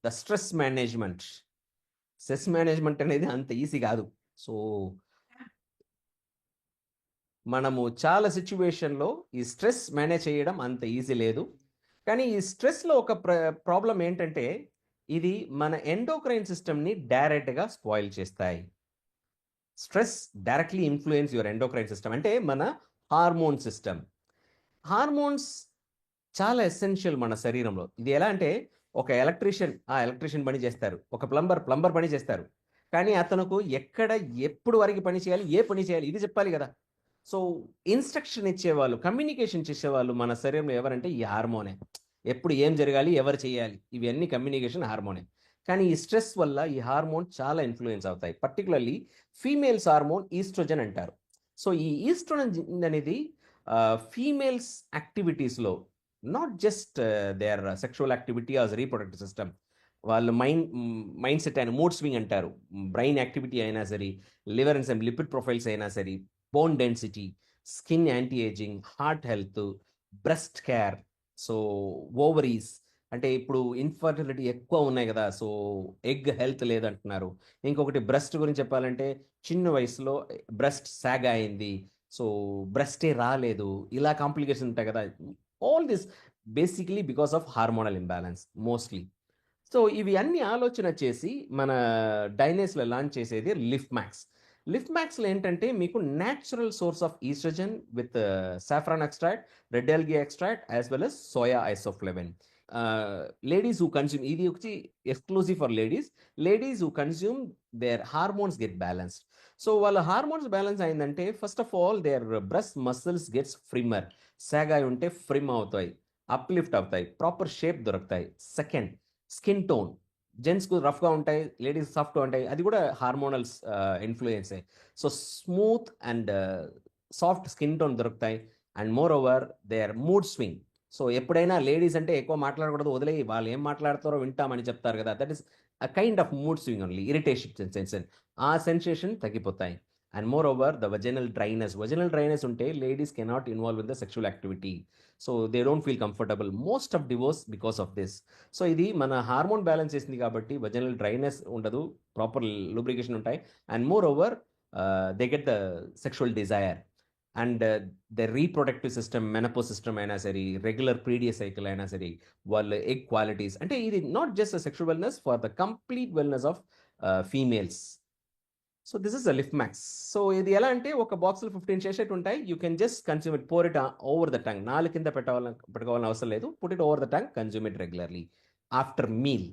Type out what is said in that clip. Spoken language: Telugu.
ద స్ట్రెస్ మేనేజ్మెంట్ అనేది అంత ఈజీ కాదు. సో మనము చాలా సిచ్యువేషన్లో ఈ స్ట్రెస్ మేనేజ్ చేయడం అంత ఈజీ లేదు. కానీ ఈ స్ట్రెస్లో ఒక ప్రాబ్లం ఏంటంటే ఇది మన ఎండోక్రైన్ సిస్టమ్ని డైరెక్ట్గా స్పాయిల్ చేస్తాయి. Stress directly influence your endocrine system, అంటే మన హార్మోన్ సిస్టమ్. హార్మోన్స్ చాలా ఎసెన్షియల్ మన శరీరంలో. ఇది ఎలా అంటే ఒక ఎలక్ట్రీషియన్ పని చేస్తారు, ఒక ప్లంబర్ పని చేస్తారు. కానీ అతనుకు ఎక్కడ ఎప్పుడు వరకు పని చేయాలి, ఏ పని చేయాలి ఇది చెప్పాలి కదా. సో ఇన్స్ట్రక్షన్ ఇచ్చేవాళ్ళు, కమ్యూనికేషన్ చేసేవాళ్ళు మన శరీరంలో ఎవరంటే ఈ హార్మోనే. ఎప్పుడు ఏం జరగాలి, ఎవరు చేయాలి, ఇవన్నీ కమ్యూనికేషన్ హార్మోనే. కానీ ఈ స్ట్రెస్ వల్ల ఈ హార్మోన్ చాలా ఇన్ఫ్లుయెన్స్ అవుతాయి. పర్టికులర్లీ ఫీమేల్స్ హార్మోన్ ఈస్ట్రోజన్ అంటారు. సో ఈ ఈస్ట్రోజన్ అనేది ఫీమేల్స్ యాక్టివిటీస్లో, not just their sexual activity as reproductive system, వాళ్ళ మైండ్ సెట్ అయిన మూడ్ స్వింగ్ అంటారు, బ్రెయిన్ యాక్టివిటీ అయినా సరే, లివర్ అండ్ లిపిడ్ ప్రొఫైల్స్ అయినా సరే, bone density, skin anti ageing, heart health, breast care, so ovaries, అంటే ఇప్పుడు ఇన్ఫర్టిలిటీ ఎక్కువ ఉన్నాయి కదా, సో ఎగ్ హెల్త్ లేదంటున్నారు. ఇంకొకటి బ్రెస్ట్ గురించి చెప్పాలంటే చిన్న వయసులో బ్రెస్ట్ సాగ్ అయింది, సో బ్రెస్టే రాలేదు, ఇలా కాంప్లికేషన్ ఉంటాయి కదా. All this basically because of hormonal imbalance mostly. So ఇవి అన్ని ఆలోచన చేసి మన డైనేస్లో లాంచ్ చేసేది లిఫ్ట్ మ్యాక్స్. లిఫ్ట్ మ్యాక్స్లో ఏంటంటే మీకు natural source of oestrogen with saffron extract, red algae extract as well as soya isoflavone. Ladies who consume, ఇది వచ్చి exclusive for ladies who consume their hormones get balanced. So వాళ్ళ హార్మోన్స్ బ్యాలెన్స్ అయిందంటే first of all their breast muscles gets firmer, సాగాయి ఉంటే ఫ్రిమ్ అవుతాయి, అప్లిఫ్ట్ అవుతాయి, ప్రాపర్ షేప్ దొరుకుతాయి. సెకండ్, స్కిన్ టోన్, జెంట్స్కు రఫ్గా ఉంటాయి, లేడీస్ సాఫ్ట్గా ఉంటాయి, అది కూడా హార్మోనల్స్ ఇన్ఫ్లుయెన్సే. So smooth and soft skin tone దొరుకుతాయి. And moreover their mood swing. So ఎప్పుడైనా లేడీస్ అంటే ఎక్కువ మాట్లాడకూడదు, వదిలేయి, వాళ్ళు ఏం మాట్లాడతారో వింటామని చెప్తారు కదా, that is a kind of mood swing only, irritation sensation, ఆ సెన్సేషన్ తగ్గిపోతాయి. And moreover the vaginal dryness ఉంటే ladies cannot involve in the sexual activity. So they don't feel comfortable, most of divorce because of this. So ఇది మన హార్మోన్ బ్యాలెన్స్ చేసింది కాబట్టి వజనల్ డ్రైనెస్ ఉండదు, ప్రాపర్ లూబ్రికేషన్ ఉంటాయి. And moreover they get the sexual desire. And the reproductive system, menopause system అయినా సరే, రెగ్యులర్ పీడియస్ సైకిల్ అయినా సరే, వాళ్ళ ఎగ్ క్వాలిటీస్, అంటే ఇది not just sexual wellness, for the complete wellness of females. So this is a lift max. So ఇది ఎలా అంటే ఒక బాక్స్లో 15 చేసేట్టు ఉంటాయి. You can just consume it, pour it over the tongue, నాలుగు కింద పెట్టుకోవాలని అవసరం లేదు. Put it over the tongue, consume it regularly after meal.